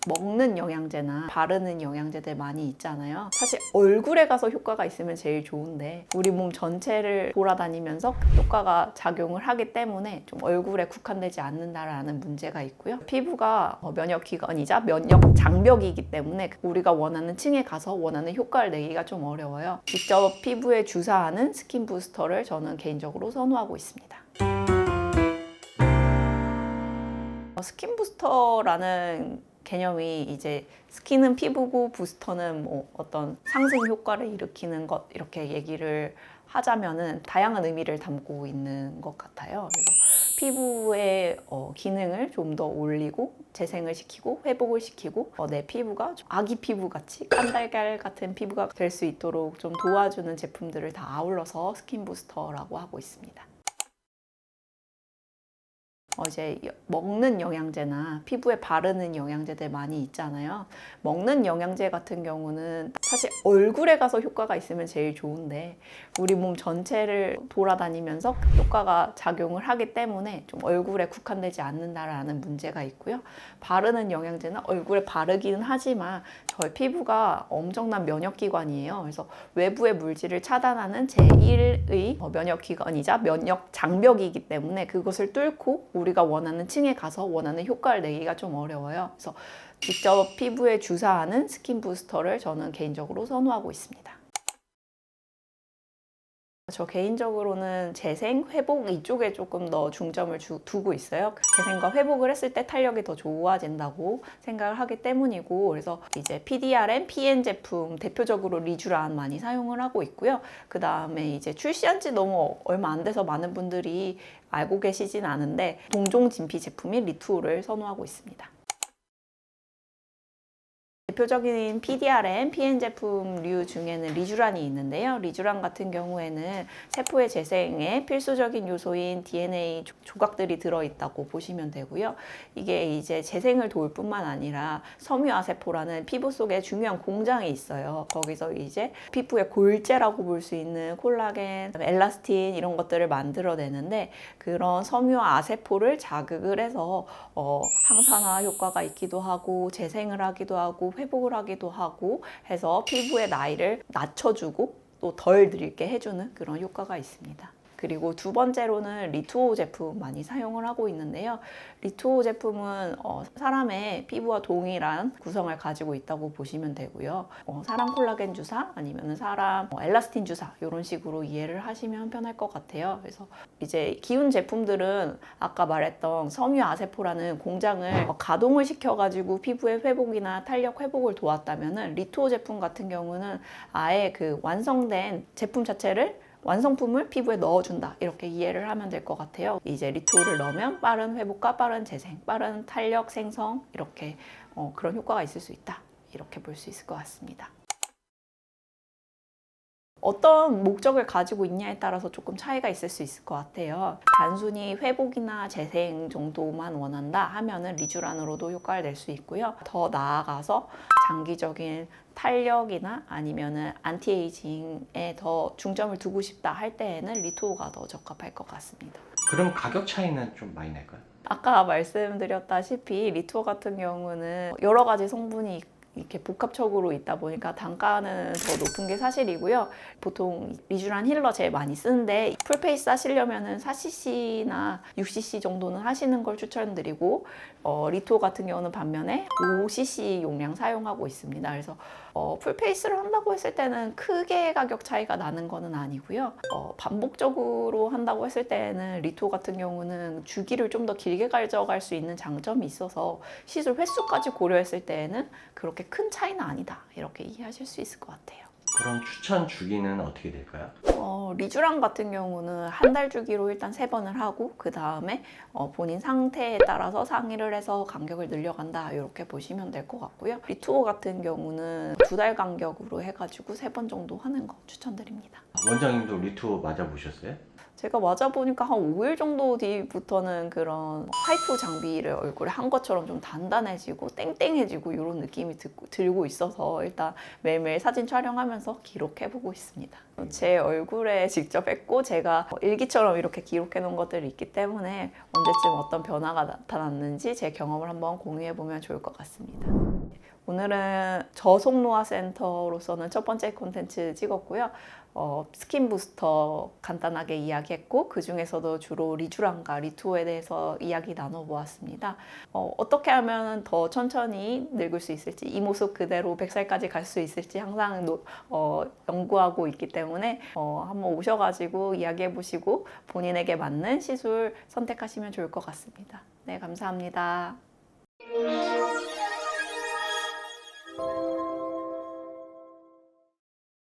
먹는 영양제나 바르는 영양제들 많이 있잖아요. 사실 얼굴에 가서 효과가 있으면 제일 좋은데 우리 몸 전체를 돌아다니면서 효과가 작용을 하기 때문에 좀 얼굴에 국한되지 않는다라는 문제가 있고요. 피부가 면역기관이자 면역 장벽이기 때문에 우리가 원하는 층에 가서 원하는 효과를 내기가 좀 어려워요. 직접 피부에 주사하는 스킨 부스터를 저는 개인적으로 선호하고 있습니다. 스킨 부스터라는 개념이 이제 스킨은 피부고 부스터는 뭐 어떤 상승 효과를 일으키는 것, 이렇게 얘기를 하자면은 다양한 의미를 담고 있는 것 같아요. 그래서 피부의 기능을 좀 더 올리고 재생을 시키고 회복을 시키고 내 피부가 아기 피부 같이 깐달걀 같은 피부가 될 수 있도록 좀 도와주는 제품들을 다 아울러서 스킨 부스터라고 하고 있습니다. 이제 먹는 영양제나 피부에 바르는 영양제들 많이 있잖아요. 먹는 영양제 같은 경우는 사실 얼굴에 가서 효과가 있으면 제일 좋은데 우리 몸 전체를 돌아다니면서 효과가 작용을 하기 때문에 좀 얼굴에 국한되지 않는다라는 문제가 있고요. 바르는 영양제는 얼굴에 바르기는 하지만 저희 피부가 엄청난 면역기관이에요. 그래서 외부의 물질을 차단하는 제1의 면역기관이자 면역 장벽이기 때문에 그것을 뚫고 우리가 원하는 층에 가서 원하는 효과를 내기가 좀 어려워요. 그래서 직접 피부에 주사하는 스킨 부스터를 저는 개인적으로 선호하고 있습니다. 저 개인적으로는 재생, 회복 이쪽에 조금 더 중점을 두고 있어요. 재생과 회복을 했을 때 탄력이 더 좋아진다고 생각을 하기 때문이고, 그래서 이제 PDRN, PN 제품 대표적으로 리쥬란 많이 사용을 하고 있고요. 그 다음에 이제 출시한 지 너무 얼마 안 돼서 많은 분들이 알고 계시진 않은데 동종 진피 제품인 리투오를 선호하고 있습니다. 대표적인 PDRN, PN 제품류 중에는 리쥬란이 있는데요. 리쥬란 같은 경우에는 세포의 재생에 필수적인 요소인 DNA 조각들이 들어있다고 보시면 되고요. 이게 이제 재생을 도울 뿐만 아니라 섬유아세포라는 피부 속에 중요한 공장이 있어요. 거기서 이제 피부의 골재라고 볼 수 있는 콜라겐, 엘라스틴 이런 것들을 만들어내는데 그런 섬유아세포를 자극을 해서 항산화 효과가 있기도 하고 재생을 하기도 하고 회복을 하기도 하고 해서 피부의 나이를 낮춰주고 또 덜 늙게 해주는 그런 효과가 있습니다. 그리고 두 번째로는 리투오 제품 많이 사용을 하고 있는데요. 리투오 제품은 사람의 피부와 동일한 구성을 가지고 있다고 보시면 되고요. 사람 콜라겐 주사 아니면 사람 엘라스틴 주사 이런 식으로 이해를 하시면 편할 것 같아요. 그래서 이제 기운 제품들은 아까 말했던 섬유아세포라는 공장을 가동을 시켜가지고 피부의 회복이나 탄력 회복을 도왔다면은 리투오 제품 같은 경우는 아예 그 완성된 제품 자체를 완성품을 피부에 넣어준다 이렇게 이해를 하면 될 것 같아요. 이제 리투오를 넣으면 빠른 회복과 빠른 재생, 빠른 탄력 생성 이렇게 그런 효과가 있을 수 있다 이렇게 볼 수 있을 것 같습니다. 어떤 목적을 가지고 있냐에 따라서 조금 차이가 있을 수 있을 것 같아요. 단순히 회복이나 재생 정도만 원한다 하면은 리쥬란으로도 효과를 낼 수 있고요. 더 나아가서 장기적인 탄력이나 아니면은 안티에이징에 더 중점을 두고 싶다 할 때에는 리투오가 더 적합할 것 같습니다. 그럼 가격 차이는 좀 많이 날까요? 아까 말씀드렸다시피 리투오 같은 경우는 여러 가지 성분이 이렇게 복합적으로 있다 보니까 단가는 더 높은 게 사실이고요. 보통 리쥬란 힐러 제일 많이 쓰는데 풀페이스 하시려면 4cc나 6cc 정도는 하시는 걸 추천드리고 리투오 같은 경우는 반면에 5cc 용량 사용하고 있습니다. 그래서 풀페이스를 한다고 했을 때는 크게 가격 차이가 나는 거는 아니고요. 반복적으로 한다고 했을 때는 리투오 같은 경우는 주기를 좀 더 길게 가져갈 수 있는 장점이 있어서 시술 횟수까지 고려했을 때에는 그렇게 큰 차이는 아니다 이렇게 이해하실 수 있을 것 같아요. 그럼 추천 주기는 어떻게 될까요? 리쥬란 같은 경우는 한 달 주기로 일단 3번을 하고 그 다음에 본인 상태에 따라서 상의를 해서 간격을 늘려간다 이렇게 보시면 될 것 같고요. 리투오 같은 경우는 2달 간격으로 해가지고 3번 정도 하는 거 추천드립니다. 원장님도 리투오 맞아보셨어요? 제가 맞아보니까 한 5일 정도 뒤부터는 그런 화이트 장비를 얼굴에 한 것처럼 좀 단단해지고 땡땡해지고 이런 느낌이 들고 있어서 일단 매일매일 사진 촬영하면서 기록해보고 있습니다. 제 얼굴에 직접 했고 제가 일기처럼 이렇게 기록해 놓은 것들이 있기 때문에 언제쯤 어떤 변화가 나타났는지 제 경험을 한번 공유해보면 좋을 것 같습니다. 오늘은 저속노화센터로서는 첫 번째 콘텐츠 찍었고요. 스킨 부스터 간단하게 이야기했고 그 중에서도 주로 리쥬란과 리투어에 대해서 이야기 나눠보았습니다. 어떻게 하면 더 천천히 늙을 수 있을지, 이 모습 그대로 100살까지 갈 수 있을지 항상 연구하고 있기 때문에 한번 오셔가지고 이야기해보시고 본인에게 맞는 시술 선택하시면 좋을 것 같습니다. 네, 감사합니다.